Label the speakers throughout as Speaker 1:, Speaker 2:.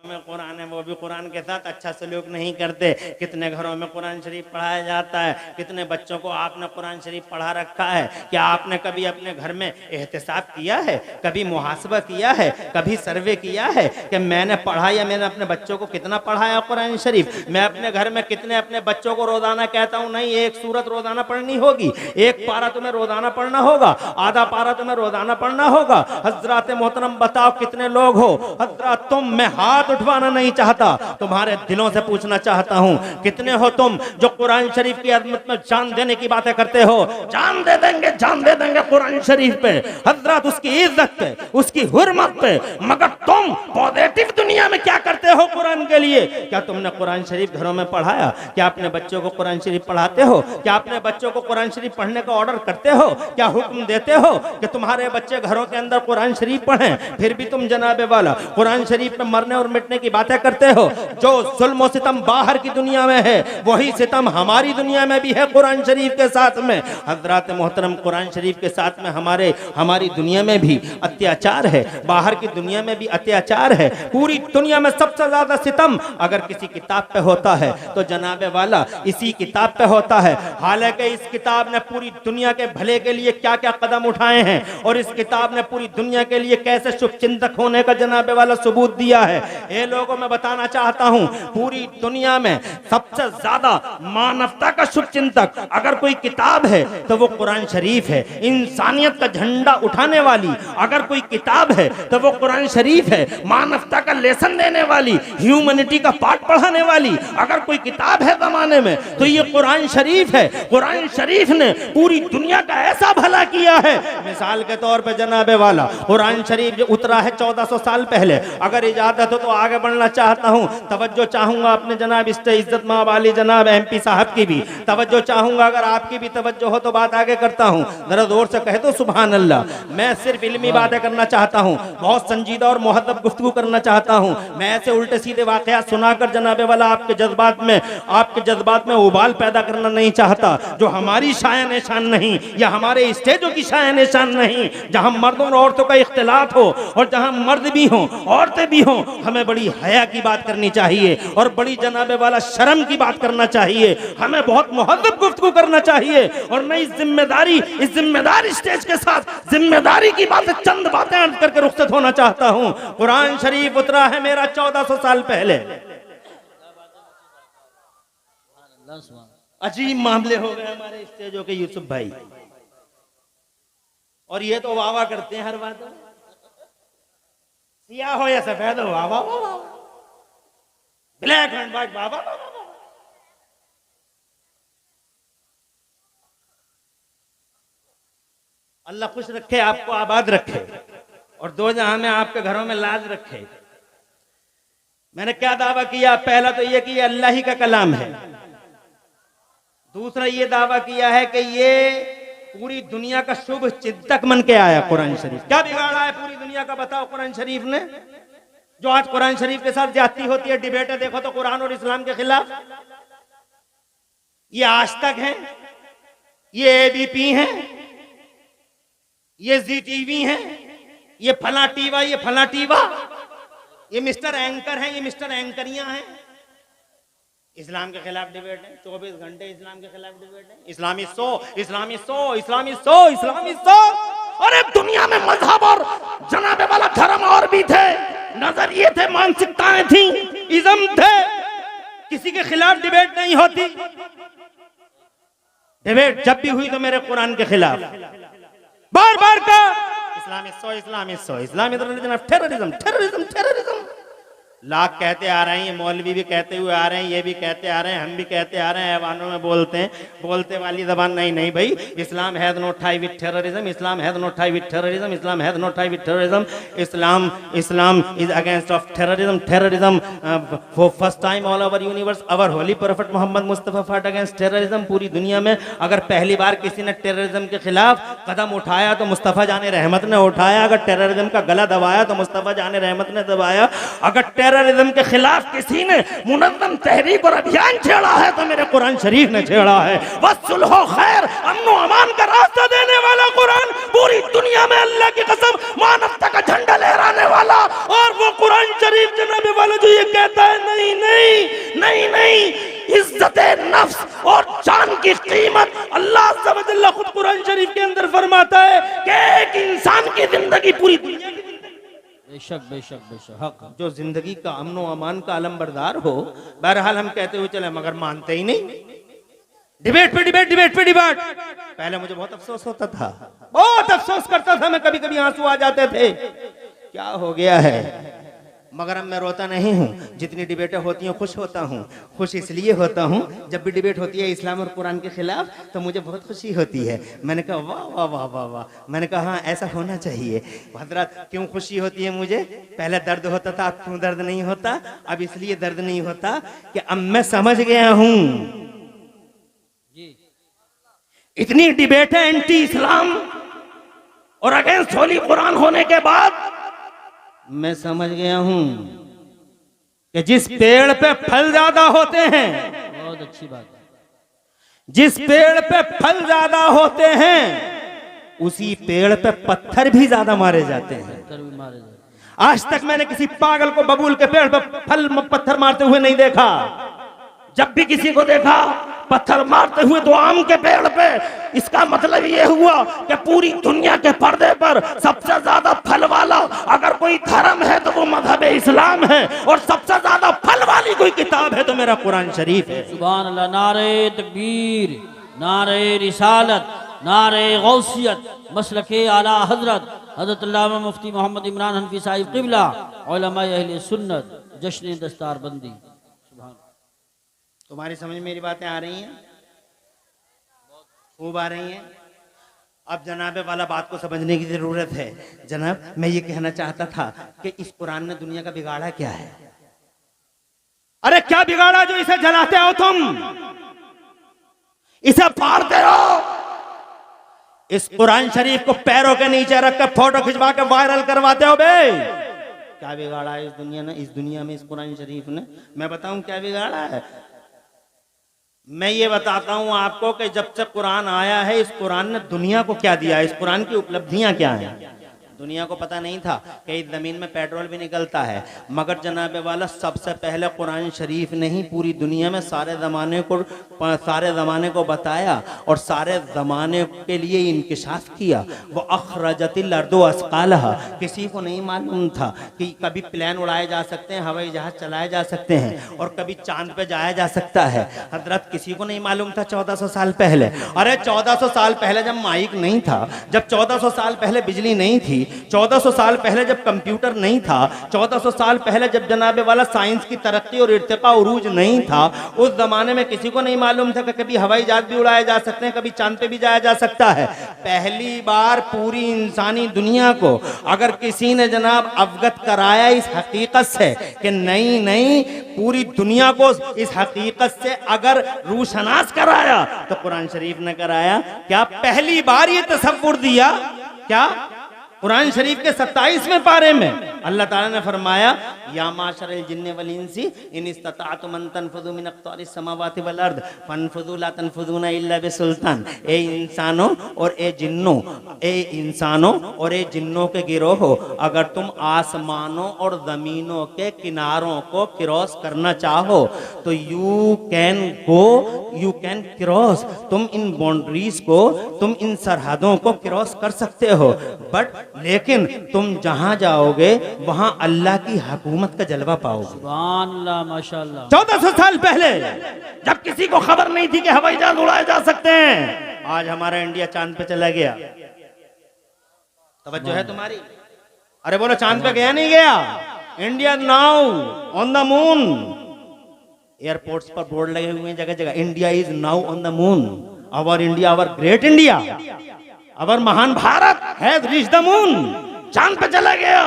Speaker 1: में कुरान है वो भी कुरान के साथ अच्छा सलूक नहीं करते। कितने घरों में कुरान शरीफ पढ़ाया जाता है, कितने बच्चों को आपने कुरान शरीफ पढ़ा रखा है। क्या आपने कभी अपने घर में एहतिसाब किया है, कभी मुहासबा किया है, कभी सर्वे किया है कि मैंने पढ़ा या मैंने अपने बच्चों को कितना पढ़ाया कुरान शरीफ? मैं अपने घर में कितने अपने बच्चों को रोजाना कहता हूँ नहीं एक सूरत रोजाना पढ़नी होगी, एक पारा तुम्हें रोजाना पढ़ना होगा, आधा पारा तुम्हें रोजाना पढ़ना होगा। हजरत मोहतरम बताओ कितने लोग हो? हजरत तुम, मैं हाथ उठवाना नहीं चाहता, तुम्हारे दिलों से पूछना चाहता हूं कितने हो तुम जो कुरान शरीफ की अजमत में जान देने की बातें करते हो? जान दे देंगे कुरान शरीफ पे, हजरत उसकी इज्जत पे, उसकी हुर्मत पे। मगर तुम पॉजिटिव दुनिया में क्या करते हो कुरान के लिए? क्या तुमने कुरान शरीफ घरों में पढ़ाया? क्या अपने बच्चों को कुरान शरीफ पढ़ाते हो? क्या अपने बच्चों को कुरान शरीफ पढ़ने का ऑर्डर करते हो? क्या हुक्म देते हो कि तुम्हारे बच्चे घरों के अंदर कुरान शरीफ पढ़ें? फिर भी तुम जनाबे वाला कुरान शरीफ में मरने और मिटने की बातें करते हो। जो जुल्म और सितम बाहर की दुनिया में है वही सितम हमारी दुनिया में भी है कुरान शरीफ के साथ में। हजरत मोहतरम कुरान शरीफ के साथ में हमारी दुनिया में भी अत्याचार है, बाहर की दुनिया में भी अत्याचार है। पूरी दुनिया में सबसे ज्यादा सितम अगर किसी किताब पे होता है तो जनाबे वाला इसी किताब पे होता है। हालांकि इस किताब ने पूरी दुनिया के भले के लिए क्या क्या कदम उठाए हैं और इस किताब ने पूरी दुनिया के लिए कैसे शुभचिंतक होने का जनाबे वाला सबूत दिया है। ये लोगों में बताना चाहता हूं पूरी दुनिया में सबसे ज्यादा मानवता का शुभचिंतक अगर कोई किताब है तो वो कुरान शरीफ है। इंसानियत का झंडा उठाने वाली अगर कोई किताब है तो वो कुरान शरीफ है। मानवता का लेसन देने वाली, ह्यूमैनिटी का पाठ पढ़ाने वाली अगर कोई किताब है जमाने में तो ये कुरान शरीफ है। कुरान शरीफ ने पूरी दुनिया का ऐसा भला किया है। मिसाल के तौर पे जनाबे वाला कुरान शरीफ जो उतरा है 1400 साल पहले, अगर इजाजत हो तो आगे बढ़ना चाहता हूं, तवज्जो चाहूंगा अपने जनाब इज्जत मां वाली जनाब MP साहब की भी तवज्जो चाहूंगा, अगर आपकी भी तवज्जो हो तो बात आगे करता हूं। जरा जोर से कहे तो सुभान अल्लाह। मैं सिर्फ इल्मी बातें करना चाहता हूं, बहुत संजीदा और मुहद्दब गुफ्तगू करना चाहता हूं। मैं ऐसे उल्टे सीधे वाकयात सुनाकर जनाबे वाला आपके जज्बात में उबाल पैदा करना नहीं चाहता। जो हमारी शान शान नहीं या हमारे स्टेजों की शान शान नहीं, जहां मर्दों और औरतों का इख्तिलाफ हो और जहां मर्द भी हों औरतें भी हों, हमें बड़ी हया की बात करनी चाहिए और बड़ी जनाबे वाला शर्म की बात करना चाहिए। हमें बहुत मुहद्दब गुफ्तगू करना चाहिए और मैं इस जिम्मेदार स्टेज के साथ जिम्मेदारी की बातें चंद बातें अर्ज करके रुखसत होना चाहता हूं। कुरान शरीफ उतरा है मेरा 1400 साल पहले। अजीब मामले हो गए हमारे स्टेजों के यूसुफ भाई, और ये तो वाह वाह करते हैं हर बात में। सिया हो या सफेद हो वाह वाह, ब्लैक एंड व्हाइट वाह वाह। अल्लाह खुश रखे, आपको आबाद रखे और दो जहां में आपके घरों में लाज रखे। मैंने क्या दावा किया? पहला तो यह कि ये अल्लाह ही का कलाम है। दूसरा ये दावा किया है कि ये पूरी दुनिया का शुभ चिंतक मन के आया कुरान शरीफ। क्या बिगाड़ा है पूरी दुनिया का बताओ कुरान शरीफ ने? जो आज कुरान शरीफ के साथ ज्यादती होती है, डिबेटें देखो तो कुरान और इस्लाम के खिलाफ। ये आज तक है, ये ABP है, ये ZTV है, ये फला टीवा, ये फला टीवा, ये मिस्टर एंकर है, ये मिस्टर एंकरियां हैं। इस्लाम के खिलाफ डिबेट है, 24 घंटे इस्लाम के खिलाफ डिबेट है। इस्लामी सो। अरे दुनिया में मजहब और जनाबे वाला धर्म और भी थे, नजरिए थे, मानसिकताएं थी, इज्म थे। किसी के खिलाफ डिबेट नहीं होती। डिबेट जब भी हुई तो मेरे कुरान के खिलाफ बार बार का टेररिज्म लाख कहते आ रहे हैं, ये मौलवी भी कहते हुए आ रहे हैं, ये भी कहते आ रहे हैं, हम भी कहते आ रहे हैं, ऐवानों में बोलते हैं, बोलते वाली जबान नहीं भाई। Islam has no tie with terrorism, Islam has no tie with terrorism, Islam has no tie with terrorism, Islam is against of terrorism for first time all over universe our holy prophet Mohammed Mustafa fought against terrorism. पूरी दुनिया में अगर पहली बार किसी ने terrorism के खिलाफ कदम उठाया तो मुस्तफा जाने रहमत ने उठाया, अगर टेररिज्म का गला दबाया तो मुस्तफा जाने रहमत ने दबाया। अगर टेररिज्म के खिलाफ किसी ने मुनज़्ज़म तहरीक और अभियान छेड़ा है तो मेरे कुरान शरीफ ने छेड़ा है। वसुल्ह खैर, अमन अमान का रास्ता देने वाला कुरान, पूरी दुनिया में अल्लाह की कसम मानवता का झंडा लहराने वाला, और वो कुरान शरीफ जनाब वाला जो ये कहता है नहीं नहीं नहीं नहीं, इज्जत नफ्स और जान की कीमत अल्लाह अज़्ज़ा व जल्ल खुद कुरान शरीफ के अंदर फरमाता है कि एक इंसान की जिंदगी पूरी दुनिया की
Speaker 2: बेशक बेशक बेशक हक,
Speaker 1: जो जिंदगी का अमन अमान का अलमबरदार हो। बहरहाल हम कहते हुए चले मगर मानते ही नहीं। डिबेट पे डिबेट, डिबेट पे डिबेट। पहले मुझे बहुत अफसोस होता था, बहुत अफसोस करता था मैं, कभी कभी आंसू आ जाते थे, क्या हो गया है। मगर अब मैं रोता नहीं हूँ। जितनी डिबेटें होती हैं खुश होता हूँ। खुश इसलिए होता हूँ जब भी डिबेट होती है इस्लाम और कुरान के खिलाफ तो मुझे बहुत खुशी होती है। मैंने कहा वाह वाह वाह वाह वाह, मैंने कहा हाँ ऐसा होना चाहिए। हजरत क्यों खुशी होती है मुझे? पहले दर्द होता था, अब क्यों दर्द नहीं होता? अब इसलिए दर्द नहीं होता कि अब मैं समझ गया हूँ इतनी डिबेटें एंटी इस्लाम और अगेंस्ट होली कुरान होने के बाद मैं समझ गया हूं कि जिस पेड़ पे फल ज्यादा होते हैं,
Speaker 2: बहुत अच्छी बात है,
Speaker 1: जिस पेड़ पे फल ज्यादा होते हैं उसी पेड़ पे पत्थर भी ज्यादा मारे जाते हैं।
Speaker 2: पत्थर भी मारे जाते।
Speaker 1: आज तक मैंने किसी पागल को बबूल के पेड़ पे पत्थर मारते हुए नहीं देखा। जब भी किसी को देखा पत्थर मारते हुए तो आम के पेड़ पे, इसका मतलब ये हुआ कि पूरी दुनिया के पर्दे पर सबसे ज्यादा फल वाला अगर कोई धर्म है तो वो मजहब इस्लाम है, और सबसे ज्यादा फल वाली कोई किताब है तो मेरा कुरान शरीफ है।
Speaker 2: सुभान अल्लाह, नारे तकबीर, नारे रिसालत, नारे गौसियत, मसलके आला हजरत हजरत अल्लामा मुफ्ती मोहम्मद इमरान हनफी साहिब क़िबला, उलमा अहले सुन्नत, जश्न दस्तारबंदी।
Speaker 1: तुम्हारी समझ में मेरी बातें आ रही हैं? खूब आ रही हैं। अब जनाब वाला बात को समझने की जरूरत है। जनाब मैं ये कहना चाहता था कि इस कुरान ने दुनिया का बिगाड़ा क्या है? अरे क्या बिगाड़ा जो इसे जलाते हो तुम, इसे फाड़ते हो? इस कुरान शरीफ को पैरों के नीचे रख कर फोटो खिंचवा के वायरल करवाते हो बे। क्या बिगाड़ा है इस दुनिया ने, इस दुनिया में इस कुरान शरीफ ने? मैं बताऊं क्या बिगाड़ा है? मैं ये बताता हूं आपको कि जब से कुरान आया है इस कुरान ने दुनिया को क्या दिया है, इस कुरान की उपलब्धियां क्या हैं। दुनिया को पता नहीं था कि इस जमीन में पेट्रोल भी निकलता है, मगर जनाब वाला सबसे पहले कुरान शरीफ ने ही पूरी दुनिया में सारे ज़माने को बताया और सारे ज़माने के लिए इंकिशाफ किया। वो अखरजतिल अर्दु अस्कालहा, किसी को नहीं मालूम था कि कभी प्लेन उड़ाए जा सकते हैं, हवाई जहाज चलाए जा सकते हैं, और कभी चांद पे जाया जा सकता है। हजरत किसी को नहीं मालूम था 1400 साल पहले। अरे 1400 साल पहले जब माइक नहीं था, जब 1400 साल पहले बिजली नहीं थी, 1400 साल पहले जब कंप्यूटर नहीं था, 1400 साल पहले जब जनाबे वाला साइंस की तरक्की और इर्तिका उरूज नहीं था, उस जमाने में किसी को नहीं मालूम था कि कभी हवाई जहाज भी उड़ाए जा सकते हैं, कभी चांद पे भी जाया जा सकता है। पहली बार पूरी इंसानी दुनिया को अगर किसी ने जनाब अवगत कराया इस हकीकत से कि नहीं नहीं, पूरी दुनिया को इस हकीकत से अगर रूशनास कराया तो कुरान शरीफ ने कराया। क्या पहली बार ये तसव्वुर दिया? क्या कुरान शरीफ के 27वें पारे में अल्लाह ताला ने फरमाया या माशरल जिन्नि वल इंसी इन इस्तताअतुम अन तनफुदू मिन अक़तारिस समावाति वल अर्द फनफुदू ला तनफुदूना इल्ला बिसुल्तान। ए इंसानों और ए जिन्नों के गिरोह, अगर तुम आसमानों और जमीनों के किनारों को क्रॉस करना चाहो तो you can go, you can cross, तुम इन बाउंड्रीज को, तुम इन सरहदों को क्रॉस कर सकते हो, बट लेकिन तुम जहां जाओगे वहां अल्लाह की हुकूमत का जलवा पाओगे।
Speaker 2: सुभान अल्लाह, माशाअल्लाह।
Speaker 1: 1400 साल पहले जब किसी को खबर नहीं थी कि हवाई जहाज उड़ाए जा सकते हैं, आज हमारा इंडिया चांद पे चला गया। तवज्जो है तुम्हारी? अरे बोलो, चांद पे गया नहीं गया? India now on the moon. Airports पर बोर्ड लगे हुए हैं जगह जगह, India is now on the moon. Our India, our great India, our महान Bharat has reached the moon. चांद पे चला गया।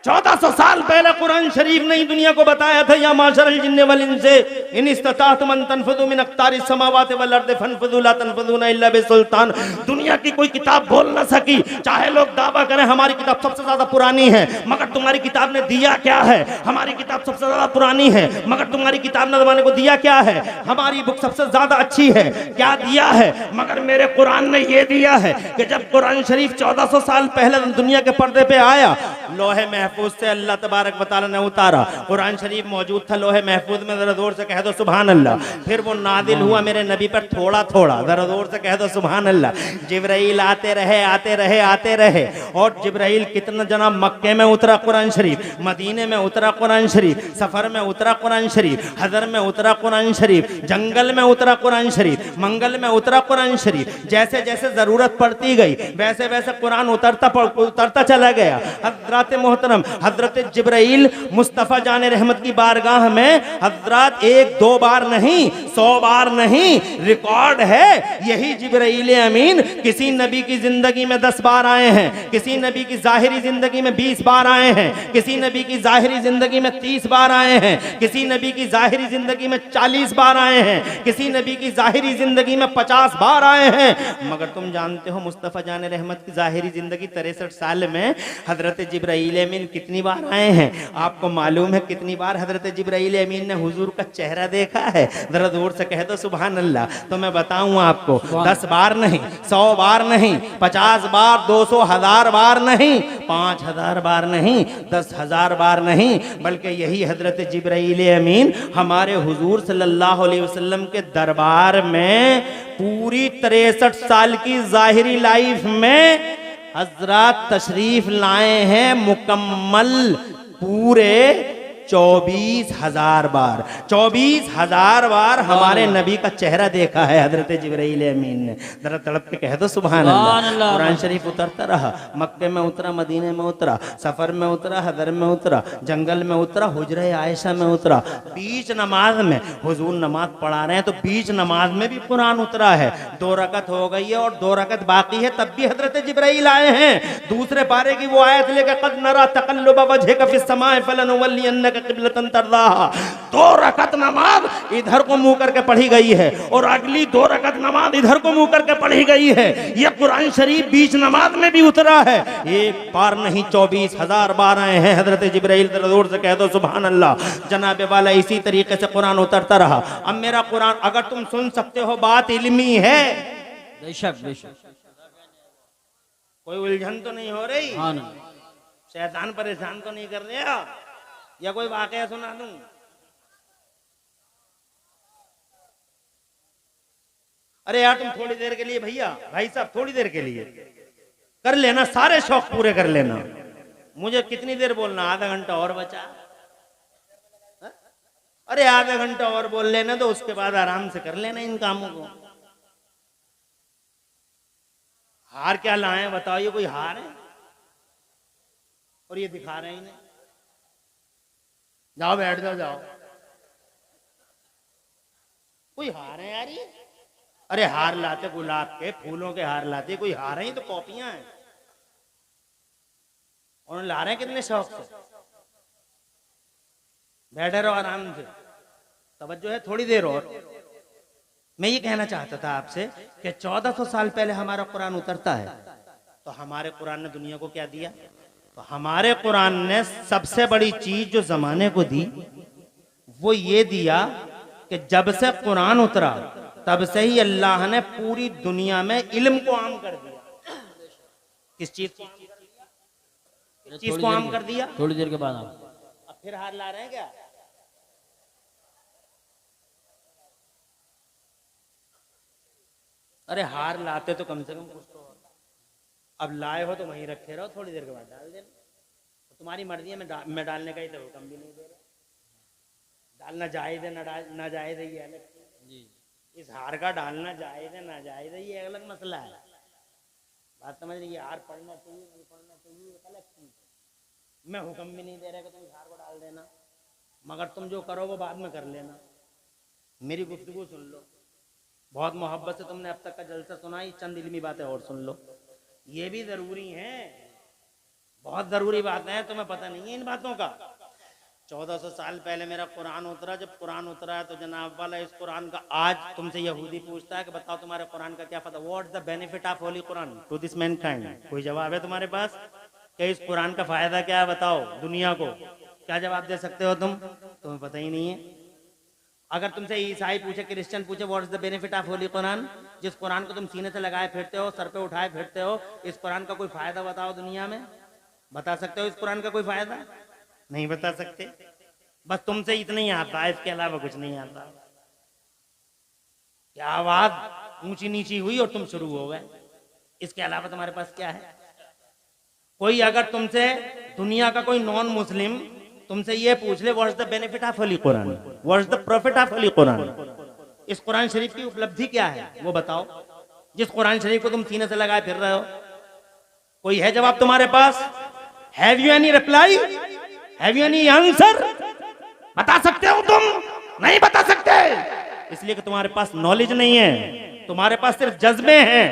Speaker 1: 1400 साल पहले कुरान शरीफ ने दुनिया को बताया था, या माशरल जिन्ने वल इंसे इन इस्तताअतुम अन तनफुदू मिन अक़तारिस समावाति वल अर्दि फनफुदू ला तनफुदूना इल्ला बिसुल्तान। दुनिया की कोई किताब बोल न सकी, चाहे लोग दावा करें हमारी किताब सबसे ज्यादा पुरानी है, मगर तुम्हारी किताब ने दिया क्या है? हमारी किताब सबसे ज्यादा पुरानी है, मगर तुम्हारी किताब ने जमाने को दिया क्या है? हमारी बुक सबसे ज्यादा अच्छी है, क्या दिया है? मगर मेरे कुरान ने यह दिया है कि जब कुरान शरीफ 1400 साल पहले दुनिया के पर्दे पे आया, लोहे महफूज से अल्लाह तबारक व तआला ने उतारा। कुरान शरीफ मौजूद था लोहे महफूज में, जरा जोर से कह दो सुभान अल्लाह। फिर वो नादिल हुआ मेरे नबी पर थोड़ा थोड़ा, जरा जोर से कह दो सुभान अल्लाह। जिब्राइल आते रहे आते रहे आते रहे, और जिब्राइल कितना जना मक्के में उतरा कुरान शरीफ, मदीने में उतरा कुरान शरीफ, सफर में उतरा कुरान शरीफ, हजर में उतरा कुरान शरीफ, जंगल में उतरा कुरान शरीफ, मंगल में उतरा कुरान शरीफ। जैसे जैसे जरूरत पड़ती गई वैसे वैसे कुरान उतरता चला गया। हजरत मोहतरम हजरत जिब्राइल मुस्तफ़ा जान रहमत की बारगाह में हजरत 1-2 बार नहीं 100 बार नहीं, रिकॉर्ड है यही जिब्राइल अमीन किसी नबी की जिंदगी में 10 बार आए हैं, किसी नबी की जाहिरी जिंदगी में 20 बार आए हैं, किसी नबी की जाहिरी जिंदगी में 30 बार आए हैं, किसी नबी की जाहिरी जिंदगी में 40 बार आए हैं, किसी नबी की जाहिरी जिंदगी में 50 बार आए हैं। मगर तुम जानते हो मुस्तफ़ा जान रहमत की जाहिरी जिंदगी 63 साल में हजरत जिब्राइल अमीन कितनी बार आए हैं? आपको मालूम है कितनी बार हजरत जिब्राइल अमीन ने हुजूर का चेहरा देखा है? जरा जोर से कह दो सुभान अल्लाह। तो मैं बताऊं आपको, 10 बार नहीं 100 बार नहीं 50 बार 200 1000 बार नहीं 5000 बार नहीं 10,000 बार नहीं, बल्कि यही हजरत जिब्राइल अमीन हमारे हुजूर सल्लल्लाहु अलैहि वसल्लम के दरबार में पूरी 63 साल की जाहिरी लाइफ में हजरत तशरीफ लाए हैं मुकम्मल पूरे 24,000 बार। 24,000 बार हमारे नबी का चेहरा देखा है हजरत जिब्राइल अमीन ने। जरा तड़प के कह दो सुभान अल्लाह। कुरान शरीफ उतरता रहा, मक्के में उतरा, मदीने में उतरा, सफर में उतरा, हदर में उतरा, जंगल में उतरा, हुजरे आयशा में उतरा, बीच नमाज में हुजूर नमाज पढ़ा रहे हैं तो बीच नमाज में भी कुरान उतरा है। 2 रकत हो गई है और 2 रकत बाकी है, तब भी हजरत जिब्राइल आए हैं। दूसरे पारे की वो आयत लेकर कद नरा तक़ल्लुब वजहिका फिस समाए फलनुवल्लियन्नका क़िबलतन तर्ज़ाहा। 2 रकत नमाज इधर को मुंह करके पढ़ी गई है और अगली 2 रकत नमाज इधर को मुंह करके पढ़ी गई है। ये कुरान शरीफ बीच नमाज में भी उतरा है। एक बार नहीं 24,000 बार आए हैं हजरत जिब्राइल। जोर से कह दो सुभान अल्लाह। जनाब वाला इसी तरीके से कुरान उतरता रहा। अब मेरा कुरान अगर तुम सुन सकते हो, बात इल्मी है,
Speaker 2: बेशक बेशक,
Speaker 1: कोई उलझन तो नहीं हो रही?
Speaker 2: हाँ ना,
Speaker 1: शैतान परेशान तो नहीं कर रहा? या कोई वाकया सुना दूं? अरे यार तुम थोड़ी देर के लिए, भैया भाई साहब थोड़ी देर के लिए कर लेना, सारे शौक पूरे कर लेना। मुझे कितनी देर बोलना? आधा घंटा और बचा। अरे आधा घंटा और बोल लेना तो उसके बाद आराम से कर लेना इन कामों को। हार क्या लाए बताओ? ये कोई हार है? और ये दिखा रहे हैं इन्हें। जाओ बैठ जाओ, जाओ। कोई हार है यार ये? अरे हार लाते गुलाब के फूलों के हार लाते, कोई हार है? ये तो कॉपियां हैं। और ला रहे हैं कितने शौक से। बैठे रहो आराम से, तवज्जो है थोड़ी देर और। मैं ये कहना चाहता था आपसे कि 1400 साल पहले हमारा कुरान उतरता है, तो हमारे कुरान ने दुनिया को क्या दिया? तो हमारे कुरान ने सबसे बड़ी चीज जो जमाने को दी वो ये दिया कि जब से कुरान उतरा तब से ही अल्लाह ने पूरी दुनिया में इल्म को आम कर दिया। किस चीज को? चीज को आम कर दिया?
Speaker 2: थोड़ी देर के बाद
Speaker 1: अब फिर हार ला रहे हैं क्या? अरे हार लाते तो कम से कम कुछ तो। अब लाए हो तो वहीं रखे रहो, थोड़ी देर के बाद डाल देना। तो तुम्हारी मर्जी है, मैं डालने का ही तो हुक्म भी नहीं दे रहा। डालना जायज है ना जायज है ये अलग जी। इस हार का डालना जायज है ना जायज है ये अलग मसला है। बात समझ रही है? हार पढ़ना चाहिए नहीं पढ़ना चाहिए ये अलग चीज है। मैं हुक्म भी नहीं दे रहा कि तुम इस हार को डाल देना, मगर तुम जो करो वो बाद में कर लेना। मेरी गुफ्तगू सुन लो, बहुत मोहब्बत से तुमने अब तक का जलसा सुना ही, चंद इल्मी बातें और सुन लो। ये भी जरूरी है, बहुत जरूरी बात है, तुम्हें पता नहीं है इन बातों का। 1400 साल पहले मेरा कुरान उतरा, जब कुरान उतरा है तो जनाब वाला इस कुरान का आज तुमसे यहूदी पूछता है कि बताओ तुम्हारे कुरान का क्या पता, what's the benefit of holy Quran to this mankind. कोई जवाब है तुम्हारे पास कि इस कुरान का फायदा क्या है? बताओ दुनिया को, क्या जवाब दे सकते हो तुम? तुम्हें पता ही नहीं है। अगर तुमसे ईसाई पूछे, क्रिश्चियन पूछे what's the benefit of holy Quran, जिस कुरान को तुम सीने से लगाए फिरते हो, सर पे उठाए फिरते हो, इस कुरान का कोई फायदा बताओ दुनिया में। बता सकते हो इस कुरान का कोई फायदा? नहीं बता सकते। बस तुमसे इतना ही आता है, इसके अलावा कुछ नहीं आता। क्या आवाज ऊंची नीची हुई और तुम शुरू हो गए, इसके अलावा तुम्हारे पास क्या है? कोई अगर तुमसे, दुनिया का कोई नॉन मुस्लिम तुमसे ये पूछ ले what's the benefit of holy Quran, what's the profit of holy Quran, इस कुरान शरीफ की उपलब्धि क्या है वो बताओ, जिस कुरान शरीफ को तुम सीने से लगाए फिर रहे हो। कोई है जवाब तुम्हारे पास? Have you any reply? Have you any answer? बता सकते हो तुम? नहीं बता सकते, इसलिए कि तुम्हारे पास नॉलेज नहीं है, तुम्हारे पास सिर्फ जज्बे हैं,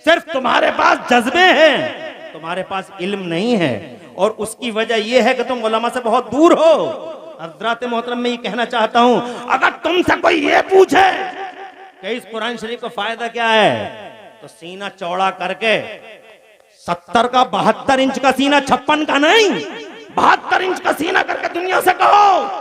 Speaker 1: सिर्फ तुम्हारे पास जज्बे हैं, तुम्हारे पास इल्म नहीं है। और उसकी वजह यह है कि तुम उलमा से बहुत दूर हो। हज़रात मोहतरम मैं ये कहना चाहता हूं, अगर तुमसे कोई ये पूछे कि इस कुरान शरीफ का फायदा क्या है, तो सीना चौड़ा करके 70 का 72 इंच का सीना, 56 का नहीं 72 इंच का सीना करके दुनिया से कहो,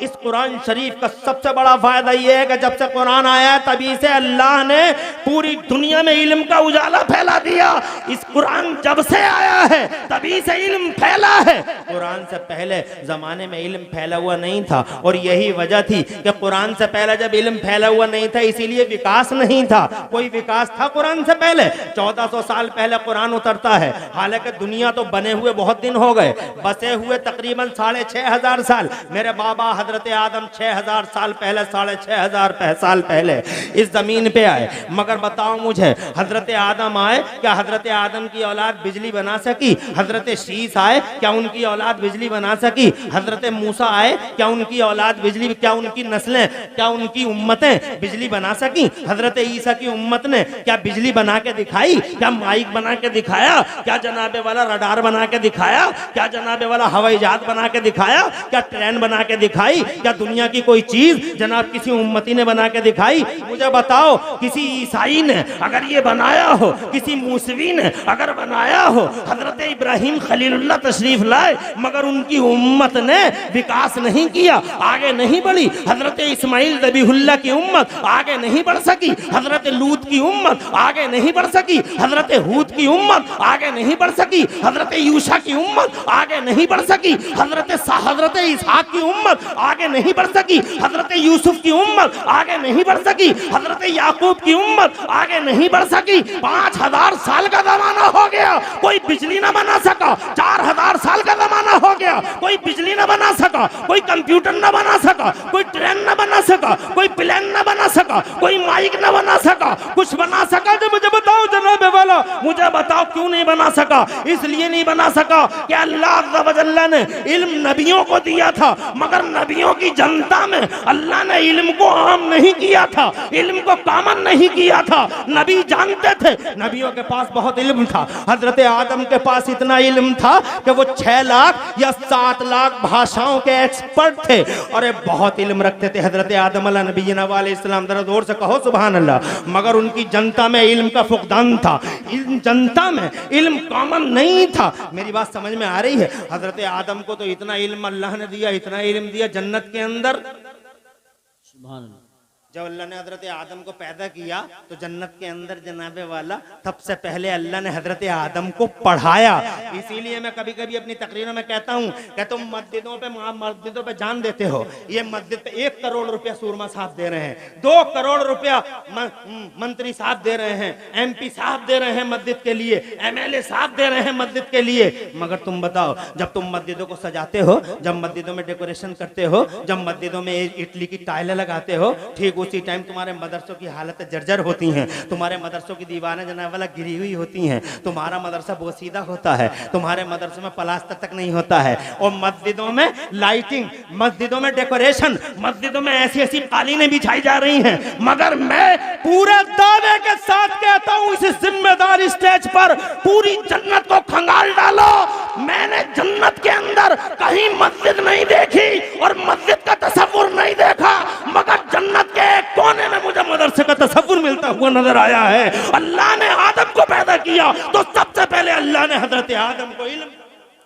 Speaker 1: इस कुरान शरीफ का सबसे बड़ा फायदा यह है कि जब से कुरान आया तभी से अल्लाह ने पूरी दुनिया में इल्म का उजाला फैला दिया। इस कुरान जब से आया है तभी से इल्म फैला है। कुरान से पहले जमाने में इल्म फैला हुआ नहीं था, और यही वजह थी कि कुरान से पहले जब इल्म फैला हुआ नहीं था इसीलिए विकास नहीं था। कोई विकास था कुरान से पहले? 1400 साल पहले कुरान उतरता है, हालांकि दुनिया तो बने हुए बहुत दिन हो गए, बसे हुए तकरीबन 6500 साल। मेरे बाबा हजरत आदम 6000 साल पहले, 6500 साल पहले इस जमीन पे आए। मगर बताओ मुझे, हजरत आदम आए, क्या हजरत आदम की औलाद बिजली बना सकी? हजरत शीस आए, क्या उनकी औलाद बिजली बना सकी? हजरत मूसा आए, क्या उनकी औलाद बिजली, क्या उनकी नस्लें, क्या उनकी उम्मतें बिजली बना सकी? हजरत ईसा की उम्मत ने क्या बिजली बना के दिखाई? क्या माइक बना के दिखाया? क्या जनाबे वाला रडार बना के दिखाया? क्या जनाबे वाला हवाई जहाज बना के दिखाया? क्या ट्रेन बना के दिखाई? क्या दुनिया की कोई चीज जनाब किसी उम्मती ने बना के दिखाई? मुझे बताओ, किसी ईसाई ने अगर ये बनाया हो, किसी मूसवी ने अगर बनाया हो, हजरत इब्राहिम खलीलुल्लाह तशरीफ लाए मगर उनकी उम्मत ने विकास नहीं किया, आगे नहीं बढ़ी। हजरत इस्माइल ज़बीहुल्लाह की उम्मत आगे नहीं बढ़ सकी, हजरत लूत की उम्मत आगे नहीं बढ़ सकी, हजरत हूद की उम्मत आगे नहीं बढ़ सकी, हजरत यूशा की उम्मत आगे नहीं बढ़ सकी, हजरत इसहाक की उम्मत आगे नहीं बढ़ सकी, हजरत यूसुफ की उम्मत आगे नहीं बढ़ सकी, हजरत याकूब की उम्मत आगे नहीं बढ़ सकी। 5000 साल का जमाना हो गया, कोई बिजली ना बना सका। 4000 साल का जमाना हो गया, कोई बिजली ना बना सका, कोई कंप्यूटर ना बना सका, कोई ट्रेन ना बना सका, कोई प्लेन ना बना सका, कोई माइक ना बना सका। कुछ बना सका तो मुझे बताओ जनाबे वाला, मुझे बताओ क्यों नहीं बना सका? इसलिए नहीं बना सका कि अल्लाह अज़्ज़ा व जल्ला ने इल्म नबियों को दिया था, मगर नबियों की जनता में अल्लाह ने इल्म को आम नहीं किया था, इल्म को कॉमन नहीं किया था। नबी जानते थे, नबियों के पास बहुत इल्म था। हजरत आदम के पास इतना इल्म था कि वो 6 लाख या 7 लाख भाषाओं के एक्सपर्ट थे, और बहुत इल्म रखते थे हजरत आदम नबीना अलैहिस्सलाम। जरा जोर से कहो सुभान अल्लाह। मगर उनकी जनता में इल्म का फुकदान था, जनता में इल्म कॉमन नहीं था। मेरी बात समझ में आ रही है? हजरत आदम को तो इतना इल्म अल्लाह ने दिया, इतना इल्म दिया जन्नत के अंदर।
Speaker 2: सुभान अल्लाह।
Speaker 1: जब अल्लाह ने हजरत आदम को पैदा किया तो जन्नत के अंदर जनाबे वाला सबसे पहले अल्लाह ने हजरत आदम को पढ़ाया। इसीलिए मैं कभी कभी अपनी तकरीरों में कहता हूँ कि तुम मस्जिदों पे जान देते हो, ये मस्जिद पे 1 करोड़ रुपया सूरमा साहब दे रहे हैं, 2 करोड़ रुपया मंत्री साहब दे रहे हैं, MP साहब दे रहे हैं मस्जिद के लिए, MLA साहब दे रहे हैं मस्जिद के लिए। मगर तुम बताओ, जब तुम मस्जिदों को सजाते हो, जब मस्जिदों में डेकोरेशन करते हो, जब मस्जिदों में इटली की टाइलें लगाते हो, ठीक उसी टाइम तुम्हारे मदरसों की हालत जर्जर होती हैं, तुम्हारे मदरसों की दीवारें जनाब वाला गिरी हुई होती हैं, तुम्हारा मदरसा बोसीदा होता है, तुम्हारे मदरसे में प्लास्टर तक नहीं होता है, और मस्जिदों में लाइटिंग, मस्जिदों में डेकोरेशन, मस्जिदों में ऐसी ऐसी कालीनें बिछाई जा रही हैं। मगर मैं पूरे दावे के साथ कहता हूं इस जिम्मेदार स्टेज पर, पूरी जन्नत को खंगाल डालो, मैंने जन्नत के अंदर कहीं मस्जिद नहीं देखी और मस्जिद का तस्वुर नहीं देखा, मगर जन्नत के एक कोने में मुझे मदरसे का तस्वुर मिलता हुआ नजर आया है। अल्लाह ने आदम को पैदा किया तो सबसे पहले अल्लाह ने हजरत आदम को इल्म,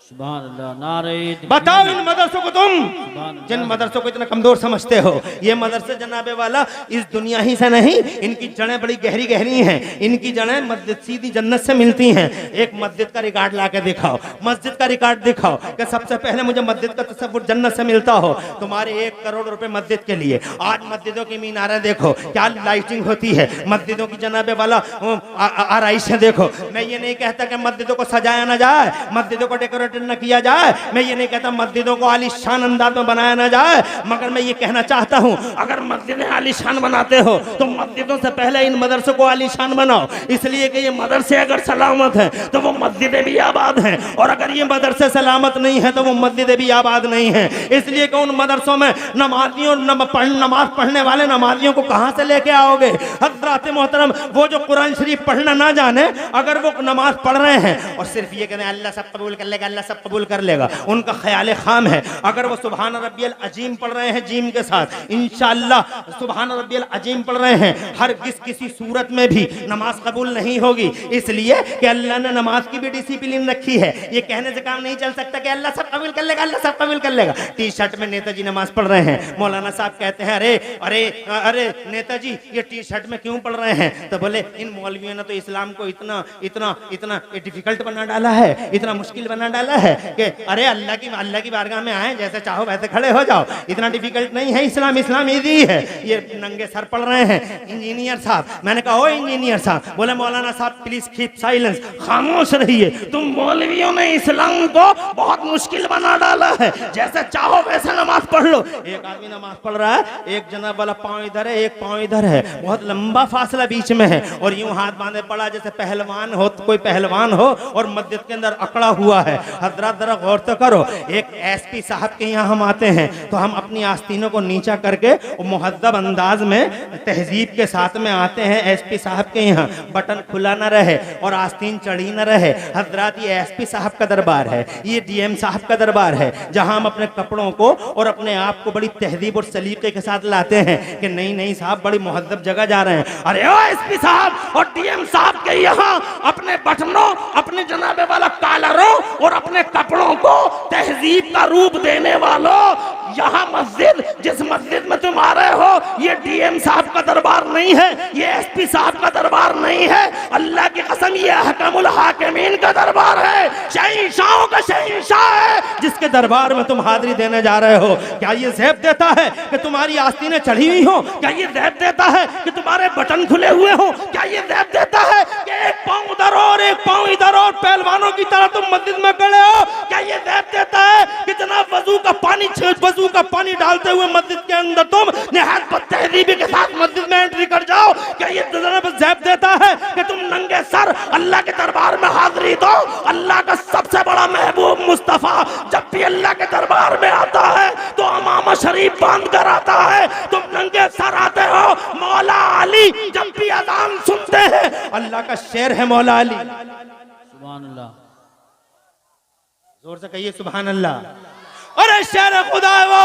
Speaker 2: सुभान अल्लाह, नारे तकबीर।
Speaker 1: बताओ इन मदरसों को तुम
Speaker 2: सुभान
Speaker 1: जिन मदरसों को इतना कमजोर समझते हो, ये मदरसे जनाबे वाला इस दुनिया ही से नहीं, इनकी जड़ें बड़ी गहरी गहरी हैं, इनकी जड़ें मस्जिद सीधी जन्नत से मिलती हैं। एक मस्जिद का रिकॉर्ड ला के दिखाओ, मस्जिद का रिकॉर्ड दिखाओ कि सबसे पहले मुझे मस्जिद का तस्वुर जन्नत से मिलता हो। तुम्हारे 1 करोड़ रुपए मस्जिद के लिए, आज मस्जिदों की मीनारें देखो क्या लाइटिंग होती है, मस्जिदों की जनाबे वाला आराइशें देखो। मैं ये नहीं कहता कि मस्जिदों को सजाया ना जाए, मस्जिदों को डेकोरेट न किया जाए, मैं ये नहीं कहता मस्जिदों को आलीशान अंदाज में बनाया ना जाए, मगर मैं ये कहना चाहता हूं अगर मस्जिदें आलीशान बनाते हो तो मस्जिदों से पहले इन मदरसों को आलीशान बनाओ, इसलिए कि ये मदरसे अगर सलामत हैं तो वो मस्जिदें भी आबाद हैं, और अगर ये मदरसे सलामत नहीं है तो वो मस्जिदें भी आबाद नहीं हैं। इसलिए कि उन मदरसों में नमाजियों नमाज पढ़ने वाले नमाजियों को कहां से लेके आओगे? हज़रात मोहतरम, वो जो कुरान शरीफ पढ़ना ना जाने, अगर वो नमाज पढ़ रहे हैं और सिर्फ ये कहते हैं अल्लाह सब कबूल कर लेगा, अल्लाह सब कबूल कर लेगा, उनका ख्याल खाम है। अगर वो सुभान रब्बियल अजीम पढ़ रहे हैं जीम के साथ, इंशाअल्लाह सुभान रब्बियल अजीम पढ़ रहे हैं, हर किसी सूरत में भी नमाज कबूल नहीं होगी, इसलिए कि अल्लाह ने नमाज की भी डिसिप्लिन रखी है। ये कहने से काम नहीं चल सकता कि अल्लाह सब कबूल कर लेगा, अल्लाह सब कबूल कर लेगा। टी शर्ट में नेताजी नमाज पढ़ रहे हैं, मौलाना साहब कहते हैं अरे अरे अरे नेताजी ये टी शर्ट में क्यों पढ़ रहे हैं? तो बोले इन मौलवियों ने तो इस्लाम को इतना इतना इतना डिफिकल्ट बना डाला है, इतना मुश्किल बना डाला है कि अरे अल्लाह की बारगाह में आए, जैसे चाहो वैसे खड़े हो जाओ, इतना डिफिकल्ट नहीं है इस्लाम, इस्लाम ईजी है। ये नंगे सर पढ़ रहे हैं इंजीनियर साहब। मैंने कहा ओ इंजीनियर साहब, बोले मौलाना साहब प्लीज कीप साइलेंस, खामोश रहिए, तुम मौलवियों ने इस्लाम को बहुत मुश्किल बना डाला है, जैसे चाहो वैसे नमाज पढ़ लो। एक आदमी नमाज पढ़ रहा है, एक जनाब वाला पांव इधर है, एक पांव इधर है, बहुत लंबा फासला बीच में है, और यूं हाथ बांधे पड़ा जैसे पहलवान हो, कोई पहलवान हो और मस्जिद के अंदर अकड़ा हुआ है। हजरत जरा गौर तो करो, एक एसपी साहब के यहाँ हम आते हैं तो हम अपनी आस्तीनों को नीचा करके मुहद्दब अंदाज में तहजीब के साथ में आते हैं। एसपी साहब के यहाँ बटन खुला न रहे और आस्तीन चढ़ी न रहे। हजरत ये एसपी साहब का दरबार है, ये डीएम साहब का दरबार है, जहाँ हम अपने कपड़ों को और अपने आप को बड़ी तहजीब और सलीके के साथ लाते हैं कि नहीं नहीं साहब बड़ी मुहद्दब जगह जा रहे हैं। अरे ओ एसपी साहब और डीएम साहब के यहाँ अपने बटनों, अपने जनाबे वाला कॉलरों और अपने कपड़ों को तहजीब का रूप देने वालों, यहाँ मस्जिद, जिस मस्जिद में तुम आ रहे हो, ये डीएम साहब का दरबार नहीं है, ये एसपी साहब का दरबार नहीं है, अल्लाह की कसम ये हकमुल हाकिमीन का दरबार है, शहंशाहों का शहंशाह है, जिसके दरबार में तुम हाजिरी देने जा रहे हो। क्या ये ज़ैब देता है कि तुम्हारी आस्तीनें चढ़ी हुई हो? क्या ये ज़ैब देता है कि तुम्हारे बटन खुले हुए हो? क्या ये ज़ैब देता है कि एक पाँव उधर और एक पाँव इधर और पहलवानों की तरह तुम मस्जिद में खड़े हो? क्या ये ज़ैब देता है कि जनाब वजू का पानी डालते हुए मस्जिद के अंदर तुम निहायत बदतहजीबी के साथ मस्जिद में एंट्री कर जाओ? क्या ये ज़ैब देता है कि तुम नंगे सर अल्लाह के दरबार में हाजिरी दो? अल्लाह का सबसे बड़ा महबूब मुस्तफ़ा जब भी अल्लाह के दरबार में आता है तो अमामा शरीफ बांध कर आता है, तुम नंगे सर आते हो। मौला अली जब भी अज़ान सुनते हैं, अल्लाह का शेर है मौला अली,
Speaker 2: सुभान अल्लाह,
Speaker 1: जोर से कहिए सुभान अल्लाह। अरे शेर खुदा है वो,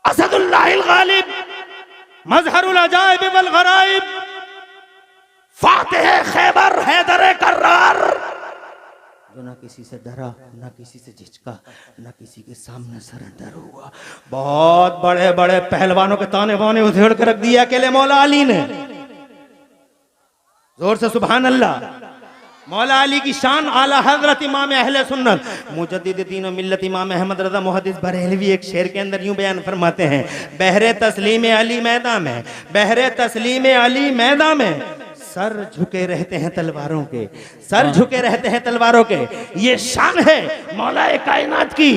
Speaker 1: असदुल्लाहिल गालिब, मज़हरुल अजाइब वल गराइब, फातिह खैबर हैदर कर्रार, जो ना किसी से डरा, ना किसी से झिझका, ना किसी के सामने सरेंडर हुआ। बहुत बड़े बड़े पहलवानों के ताने बाने उधेड़ कर रख दिया अकेले मौला अली ने। जोर से सुभान अल्लाह। मौला अली की शान आला हजरत इमाम अहले सुन्नत मुजद्दिद दीन और मिल्लत इमाम अहमद रज़ा मुहद्दिस बरेलवी एक शेर के अंदर यूं बयान फरमाते हैं, बहरे तस्लीम अली मैदान में, बहरे तस्लीम अली मैदान में सर झुके रहते हैं तलवारों के, सर झुके रहते हैं तलवारों के। ये शान है मौला कायनात की।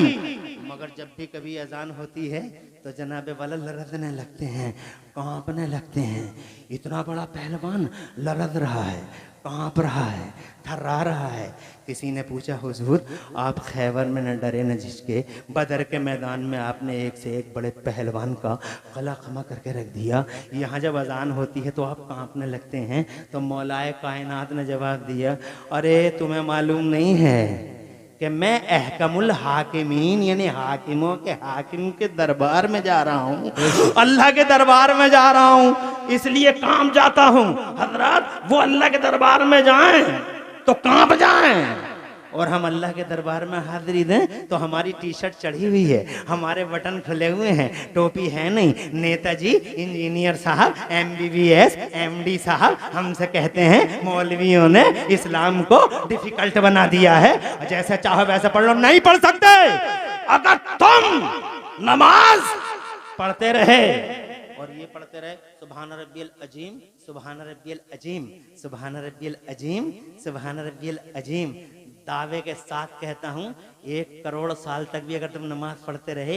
Speaker 1: मगर मगर जब भी कभी अजान होती है तो जनाब वाला लरजने लगते हैं, कांपने लगते हैं। इतना बड़ा पहलवान लरज रहा है, कांप रहा है, थर्रा रहा है। किसी ने पूछा, हुजूर आप खैबर में न डरे न झिझके, बदर के मैदान में आपने एक से एक बड़े पहलवान का गला खमा करके रख दिया, यहाँ जब अजान होती है तो आप कांपने लगते हैं। तो मौलाए कायनात ने जवाब दिया, अरे तुम्हें मालूम नहीं है कि मैं अहकमुल हाकिमीन यानी हाकिमों के हाकिम के दरबार में जा रहा हूँ, अल्लाह के दरबार में जा रहा हूँ, इसलिए कांप जाता हूँ। हजरत वो अल्लाह के दरबार में जाएं तो कांप जाएं, और हम अल्लाह के दरबार में हाजिरी दें तो हमारी टी शर्ट चढ़ी हुई है, हमारे बटन खुले हुए हैं, टोपी है नहीं। नेताजी, इंजीनियर साहब, MBBS, MD साहब हमसे कहते हैं मौलवियों ने इस्लाम को डिफिकल्ट बना दिया है, जैसे चाहो वैसे पढ़ लो। नहीं पढ़ सकते। अगर तुम नमाज पढ़ते रहे और ये पढ़ते रहे, सुभान रब्बियल अजीम, सुभान रब्बियल अजीम, सुभान रब्बियल अजीम, सुभान रब्बियल अजीम, दावे के साथ कहता हूँ 1 करोड़ साल तक भी अगर तुम नमाज पढ़ते रहे,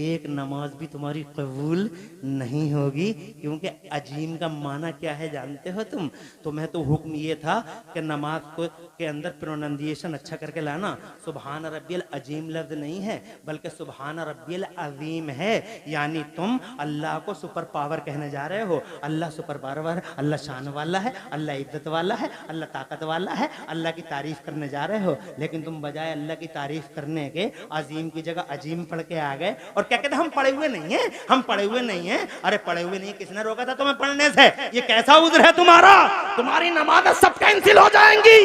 Speaker 1: एक नमाज भी तुम्हारी कबूल नहीं होगी। क्योंकि अजीम का माना क्या है जानते हो तुम? तुम्हें तो हुक्म ये था कि नमाज को के अंदर प्रोनाउंसिएशन अच्छा करके लाना। सुभान रब्बियल अजीम लफ्ज नहीं है, बल्कि सुभान रब्बियल अजीम है। यानी तुम अल्लाह को सुपर पावर कहने जा रहे हो। अल्लाह सुपर पावर, अल्लाह शान वाला है, अल्लाह इज्जत वाला है, अल्लाह ताकत वाला है, अल्लाह की तारीफ करने जा रहे हो। लेकिन तुम बजाय अल्लाह की तारीफ करने के अजीम की जगह अजीम पढ़ के आ गए और क्या कहते हम पढ़े हुए नहीं हैं, हम पढ़े हुए नहीं हैं। अरे पढ़े हुए नहीं, किसने रोका था तुम्हें पढ़ने से? ये कैसा उज्र है तुम्हारा? तुम्हारी नमाज सब कैंसिल हो जाएंगी,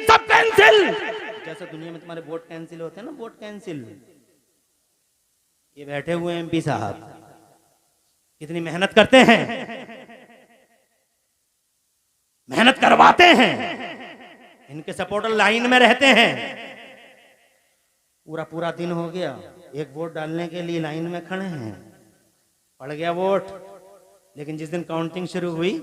Speaker 1: सब कैंसिल। जैसे दुनिया में तुम्हारे वोट कैंसिल होते हैं ना, वोट कैंसिल। ये बैठे हुए MP साहब कितनी मेहनत करते हैं, मेहनत करवाते हैं, इनके सपोर्टर लाइन में रहते हैं। पूरा पूरा दिन हो गया, एक वोट डालने के लिए लाइन में खड़े हैं, पड़ गया वोट। लेकिन जिस दिन काउंटिंग शुरू हुई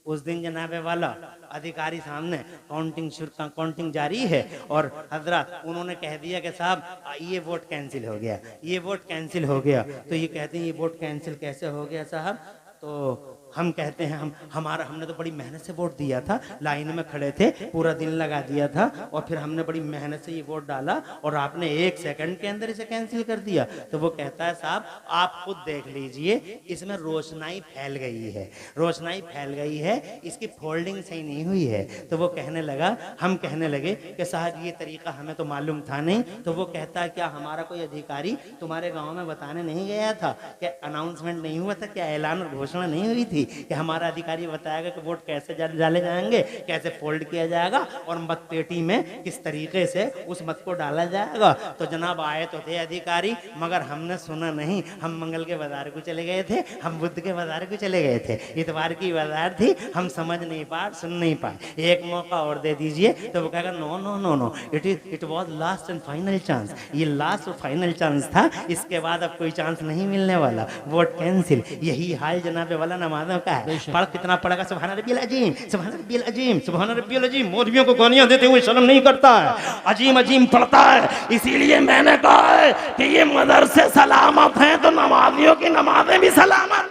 Speaker 1: उस दिन जनाबे वाला अधिकारी सामने काउंटिंग जारी है और हजरत उन्होंने कह दिया कि साहब ये वोट कैंसिल हो गया, ये वोट कैंसिल हो गया। तो ये कहते हैं ये वोट कैंसिल कैसे हो गया साहब? तो हम कहते हैं हमने तो बड़ी मेहनत से वोट दिया था, लाइन में खड़े थे, पूरा दिन लगा दिया था और फिर हमने बड़ी मेहनत से ये वोट डाला और आपने 1 सेकंड के अंदर इसे कैंसिल कर दिया। तो वो कहता है साहब आप खुद देख लीजिए, इसमें रोशनाई फैल गई है, रोशनाई फैल गई है, इसकी फोल्डिंग सही नहीं हुई है। तो वो कहने लगा, हम कहने लगे कि साहब ये तरीका हमें तो मालूम था नहीं। तो वो कहता है क्या हमारा कोई अधिकारी तुम्हारे गाँव में बताने नहीं गया था? क्या अनाउंसमेंट नहीं हुआ था? क्या ऐलान और घोषणा नहीं हुई थी कि हमारा अधिकारी बताएगा कि वोट कैसे डाले जाएंगे, कैसे फोल्ड किया जाएगा और मत पेटी में किस तरीके से उस मत को डाला जाएगा? तो जनाब आए तो थे अधिकारी, मगर हमने सुना नहीं। हम मंगल के बाजार को चले गए थे, हम बुध के बाजार को चले गए थे, इतवार की बाजार थी, हम समझ नहीं पाए, सुन नहीं पाए। एक मौका और दे दीजिए। तो वो कहेगा no no no no, it was last and final chance, ये लास्ट और फाइनल चांस था, इसके बाद अब कोई चांस नहीं मिलने वाला, वोट कैंसिल। यही हाल जनाबे वाला नमाजों का है। पढ़ कितना पड़ेगा? सुभान रब्बियल अजीम, सुभान रब्बियल अजीम, सुभान रब्बियल अजीम। मौलवियों को गालियां देते हुए शर्म नहीं करता है, अजीम अजीम पढ़ता है। इसीलिए मैंने कहा है कि ये मदरसे सलामत हैं तो नमाजियों की नमाजें भी सलामत।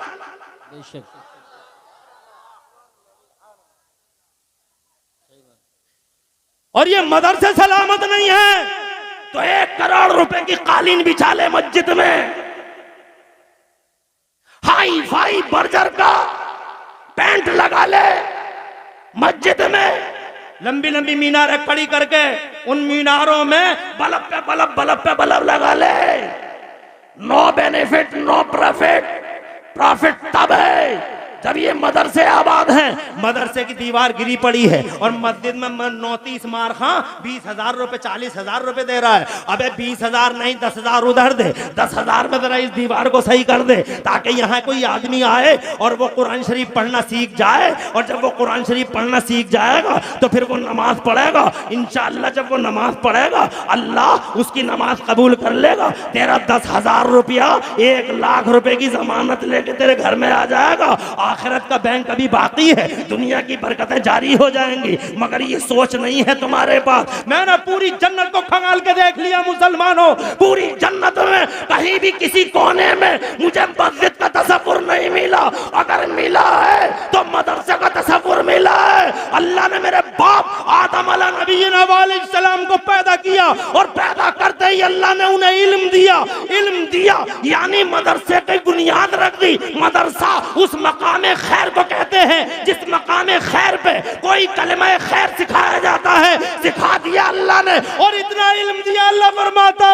Speaker 1: बेशक। और ये मदरसे सलामत नहीं है तो 1 करोड़ रुपए की कालीन बिछा ले मस्जिद में, हाई फाई बर्जर का पेंट लगा ले मस्जिद में, लंबी लंबी मीनारें खड़ी करके उन मीनारों में बल्ब पे बल्ब, बल्ब पे बल्ब लगा ले। No benefit no profit, profit तब है जब ये मदरसे आबाद हैं। मदरसे की दीवार गिरी पड़ी है और मस्जिद में नौतीस मार खां 20,000 रुपए 40,000 रुपए दे रहा है। अबे 20,000 नहीं 10,000 उधर दे, 10,000 में जरा इस दीवार को सही कर दे ताकि यहाँ कोई आदमी आए और वो कुरान शरीफ पढ़ना सीख जाए। और जब वो कुरान शरीफ पढ़ना सीख जाएगा तो फिर वो नमाज पढ़ेगा। इंशाअल्लाह जब वो नमाज पढ़ेगा अल्लाह उसकी नमाज कबूल कर लेगा। तेरा 10,000 रुपया 1 लाख रुपए की जमानत लेके तेरे घर में आ जाएगा। आखिरत का बैंक अभी बाकी है, दुनिया की बरकतें जारी हो जाएंगी, मगर ये सोच नहीं है तुम्हारे पास। मैंने पूरी जन्नत को खंगाल के देख लिया मुसलमानों, पूरी जन्नत में कहीं भी किसी कोने में मुझे मस्जिद का तसव्वुर नहीं मिला। अगर मिला है तो मदरसे का तसव्वुर मिला है। अल्लाह ने मेरे बाप आदम अलैहिस्सलाम को पैदा किया और पैदा करते ही अल्लाह ने उन्हें इल्म दिया यानी मदरसे की बुनियाद रख दी। मदरसा उस मकाम खैर को कहते हैं जिस मकाम खैर पे कोई कलमा खैर सिखाया जाता है, सिखा दिया अल्लाह ने। और इतना इल्म दिया, अल्लाह फरमाता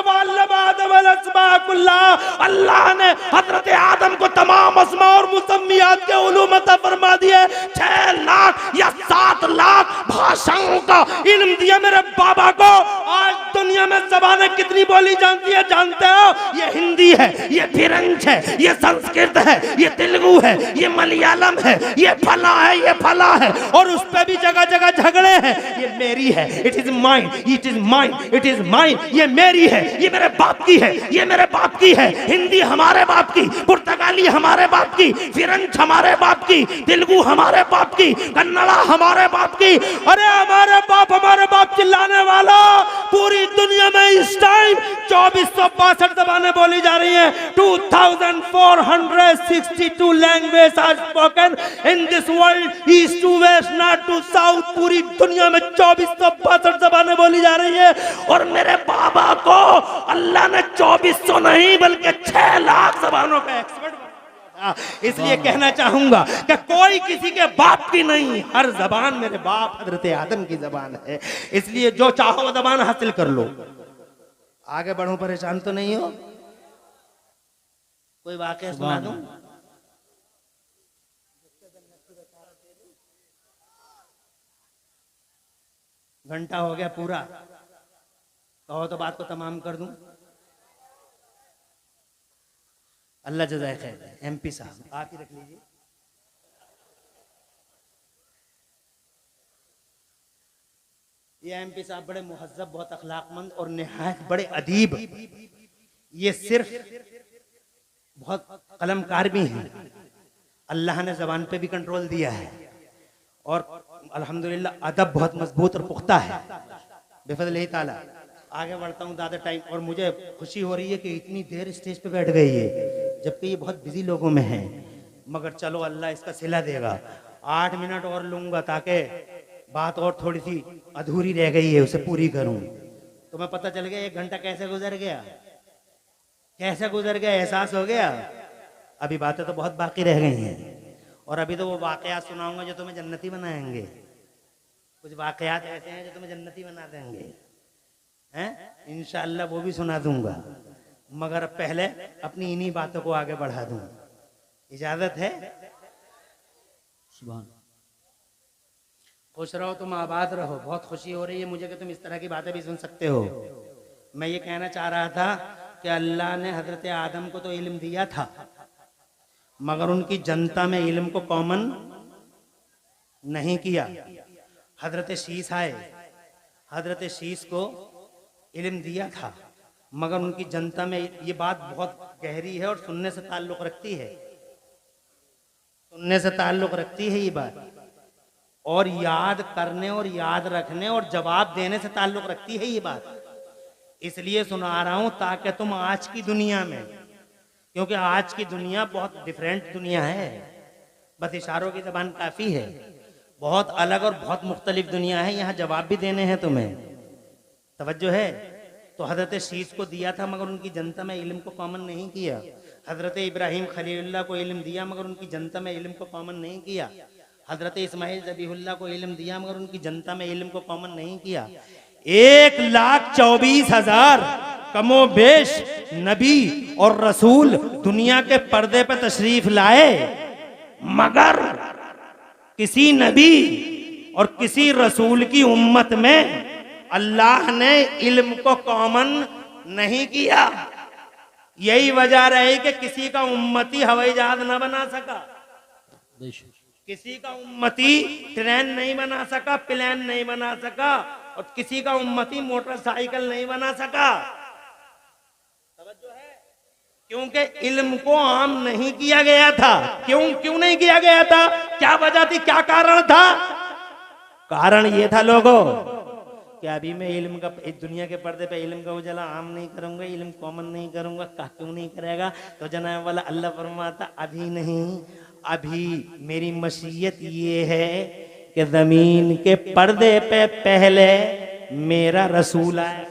Speaker 1: अल्लाह ने हजरत आदम को तमाम अस्मा और मुसम्मियात के उलूम अता फरमा दिए। 6 लाख या 7 लाख भाषाओं का इल्म दिया मेरे बाबा को। आज दुनिया में ज़बानें कितनी बोली जाती है जानते हो? ये हिंदी है, ये फ्रेंच है, ये संस्कृत है, ये तेलुगु है, ये मलयालम है, ये फला है, ये फला है, और उस पे भी जगह जगह झगड़े हैं। ये मेरी है, it is mine, it is mine, it is mine, ये मेरी है, ये मेरे बाप की है, ये मेरे बाप की है। हिंदी हमारे बाप की, पुर्तगाली हमारे बाप की, फ्रेंच हमारे बाप की, तेलुगु हमारे बाप की, कन्नड़ा हमारे बाप की। अरे हमारे बाप चिल्लाने वाला, पूरी दुनिया में इस टाइम 2462 ज़बानें बोली जा रही हैं। 2462 language are spoken in this world, east to west, north to south. पूरी दुनिया में 2462 ज़बानें बोली जा रही है। और मेरे बाबा को अल्लाह ने 2400 नहीं बल्कि 6 लाख ज़बानों का एक्सपर्ट बनाया। इसलिए कहना चाहूंगा कि कोई किसी के बाप की नहीं, हर जबान मेरे बाप हजरत आदम की जबान है। इसलिए जो चाहो वो जबान हासिल कर लो। आगे बढ़ो, परेशान तो नहीं हो? कोई वाकया सुना दूं? घंटा हो गया पूरा, कहो तो बात को तमाम कर दूं। अल्लाह जज़ाए खैर। एमपी साहब आप ही रख लीजिए। ये एमपी साहब बड़े मुहज्जब, बहुत अखलाकमंद और निहायत बड़े अदीब, ये सिर्फ बहुत कलमकार भी हैं। अल्लाह ने जबान पे भी कंट्रोल दिया है और अल्हम्दुलिल्लाह अदब बहुत मजबूत और पुख्ता है बेफज़लिल्लाह ताला। आगे बढ़ता हूँ ज़्यादा टाइम, और मुझे खुशी हो रही है कि इतनी देर स्टेज पे बैठ गई है, जबकि ये बहुत बिजी लोगों में है, मगर चलो अल्लाह इसका सिला देगा। 8 मिनट और लूंगा ताकि बात और थोड़ी सी अधूरी रह गई है उसे पूरी करूं। तुम्हें पता चल गया 1 घंटा कैसे गुजर गया, कैसे गुजर गया, एहसास हो गया? अभी बातें तो बहुत बाकी रह गई हैं, और अभी तो वो वाकयात सुनाऊंगा जो तुम्हें जन्नती बनाएंगे। कुछ वाकयात ऐसे हैं जो तुम्हें जन्नती बना देंगे, हैं? इंशाअल्लाह वो भी सुना दूंगा, मगर पहले अपनी इन्हीं बातों को आगे बढ़ा दूं। इजाजत है?
Speaker 2: सुभान।
Speaker 1: खुश रहो, तुम आबाद रहो। बहुत खुशी हो रही है मुझे कि तुम इस तरह की बातें भी सुन सकते हो। मैं ये कहना चाह रहा था कि अल्लाह ने हजरत आदम को तो इल्म दिया था, मगर उनकी जनता में इल्म को कॉमन नहीं किया। हजरत शीस आए, हजरत शीस को इल्म दिया था, मगर उनकी जनता में ये बात बहुत गहरी है और सुनने से ताल्लुक़ रखती है, सुनने से ताल्लुक़ रखती है ये बात, और याद करने और याद रखने और जवाब देने से ताल्लुक़ रखती है ये बात। इसलिए सुना रहा हूँ ताकि तुम आज की दुनिया में, क्योंकि आज की दुनिया बहुत डिफरेंट दुनिया है, बस इशारों की ज़बान काफ़ी है, बहुत अलग और बहुत मुख्तलिफ दुनिया है, यहाँ जवाब भी देने हैं तुम्हें। तवज्जो है? तो हज़रत शीस को दिया था मगर उनकी जनता में इल्म को कॉमन नहीं किया। हज़रत इब्राहिम खलीलुल्लाह को इल्म दिया मगर उनकी जनता में इल्म को कॉमन नहीं किया। हज़रत इस्माइल ज़बीहुल्लाह को इल्म दिया मगर उनकी जनता में इल्म को कॉमन नहीं किया। 1,24,000 कमो बेश नबी और रसूल दुनिया के पर्दे पर तशरीफ लाए, मगर किसी नबी और किसी रसूल की उम्मत में अल्लाह ने इल्म को कॉमन नहीं किया। यही वजह रही कि किसी का उम्मती हवाई जहाज न बना सका, किसी का उम्मती ट्रेन नहीं बना सका, प्लेन नहीं बना सका, और किसी का उम्मती मोटरसाइकिल नहीं बना सका। समझो है? क्योंकि इल्म को आम नहीं किया गया था। क्यों नहीं किया गया था? क्या वजह थी, क्या कारण था? कारण ये था लोगों कि अभी मैं इल्म का, इस दुनिया के पर्दे पे इल्म का उजाला आम नहीं करूंगा, इल्म कॉमन नहीं करूंगा। क्यों नहीं करेगा? तो जनाब वाला अल्लाह फरमाता अभी नहीं, अभी मेरी मशीयत ये है कि जमीन के पर्दे पे पहले मेरा रसूल आएगा,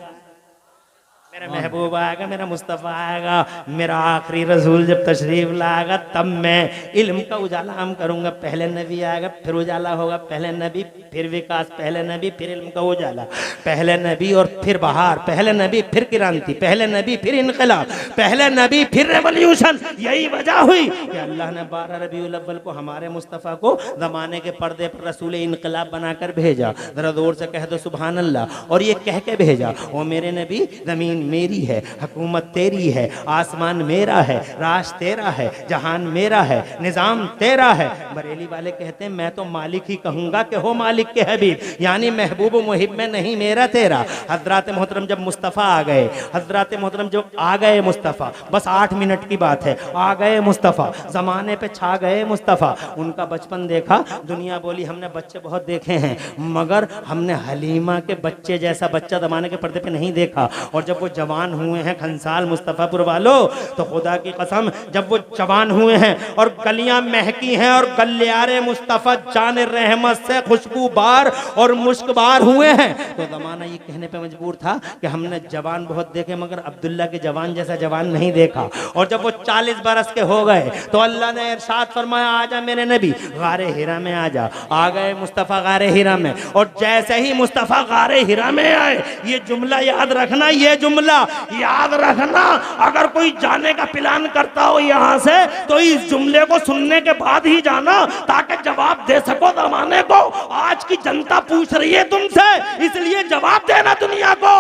Speaker 1: मेरा महबूब आएगा, मेरा मुस्तफ़ा आएगा, मेरा आखिरी रसूल जब तशरीफ लाएगा तब मैं इल्म का उजाला आम करूंगा। पहले नबी आएगा, फिर उजाला होगा, पहले नबी फिर विकास, पहले नबी फिर इल्म का उजाला, पहले नबी और फिर बहार, पहले नबी फिर क्रांति, पहले नबी फिर इनकलाब, पहले नबी फिर रेवोल्यूशन। यही वजह हुई कि अल्लाह ने 12 रबीउल अव्वल को हमारे मुस्तफ़ा को ज़माने के पर्दे पर रसूल इनकलाब बनाकर भेजा। जरा जोर से कह दो सुभान अल्लाह। और ये कह के भेजा, ओ मेरे नबी, ज़मीन मेरी है, हुकूमत तेरी है, आसमान मेरा है, राज तेरा है, जहान मेरा है, निज़ाम तेरा है। बरेली वाले कहते हैं मैं तो मालिक ही कहूँगा कि हो मालिक के हबीब, यानी महबूब मुहिब में नहीं मेरा तेरा। हजरत मोहतरम जब मुस्तफ़ा आ गए, हजरत मोहतरम जब आ गए मुस्तफ़ा, बस 8 मिनट की बात है, आ गए मुस्तफ़ा, ज़माने पे छा गए मुस्तफ़ा। उनका बचपन देखा, दुनिया बोली हमने बच्चे बहुत देखे हैं मगर हमने हलीमा के बच्चे जैसा बच्चा ज़माने के पर्दे पे नहीं देखा। और जब वो जवान हुए हैं खंसाल मुस्तफ़ापुर वालों, तो खुदा की कसम जब वो जवान हुए हैं और गलियां महकी हैं और गलियारे मुस्तफ़ा जान रहमत से खुशबूबार और मुश्कबार हुए हैं, तो ज़माना ये कहने पे मजबूर था कि हमने जवान बहुत देखे मगर अब्दुल्ला के जवान जैसा जवान नहीं देखा। और जब वो 40 बरस के हो गए तो अल्लाह ने इरशाद फरमाया आजा मेरे नबी गारे हिरा में आजा। आ गए मुस्तफ़ा गारे हिरा में, और जैसे ही मुस्तफ़ा गारे हिरा में आए, ये जुमला याद रखना, ये जुमला याद रखना, अगर कोई जाने का प्लान करता हो यहाँ से तो इस जुमले को सुनने के बाद ही जाना, ताकि जवाब दे सको ज़माने को। आज की जनता पूछ रही है तुमसे, इसलिए जवाब देना दुनिया को।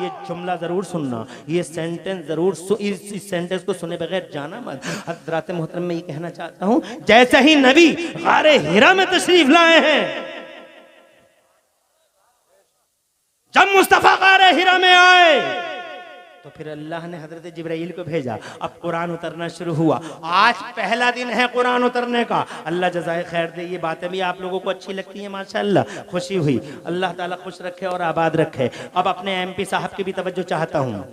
Speaker 1: ये जुमला जरूर सुनना, ये सेंटेंस जरूर इस सेंटेंस को सुने बगैर जाना मत। हज़रात मोहतरम मैं ये कहना चाहता हूँ, जैसे ही नबी गारे हिरा में तशरीफ लाए हैं, जब मुस्तफ़ा गारे हिरा में आए तो फिर अल्लाह ने हजरत जिब्राइल को भेजा। अब कुरान उतरना शुरू हुआ। आज पहला दिन है कुरान उतरने का। अल्लाह जज़ाए खैर दे। ये बातें भी आप लोगों को अच्छी लगती हैं माशाअल्लाह, खुशी हुई। अल्लाह ताला खुश रखे और आबाद रखे। अब अपने MP साहब की भी तवज्जो चाहता हूँ।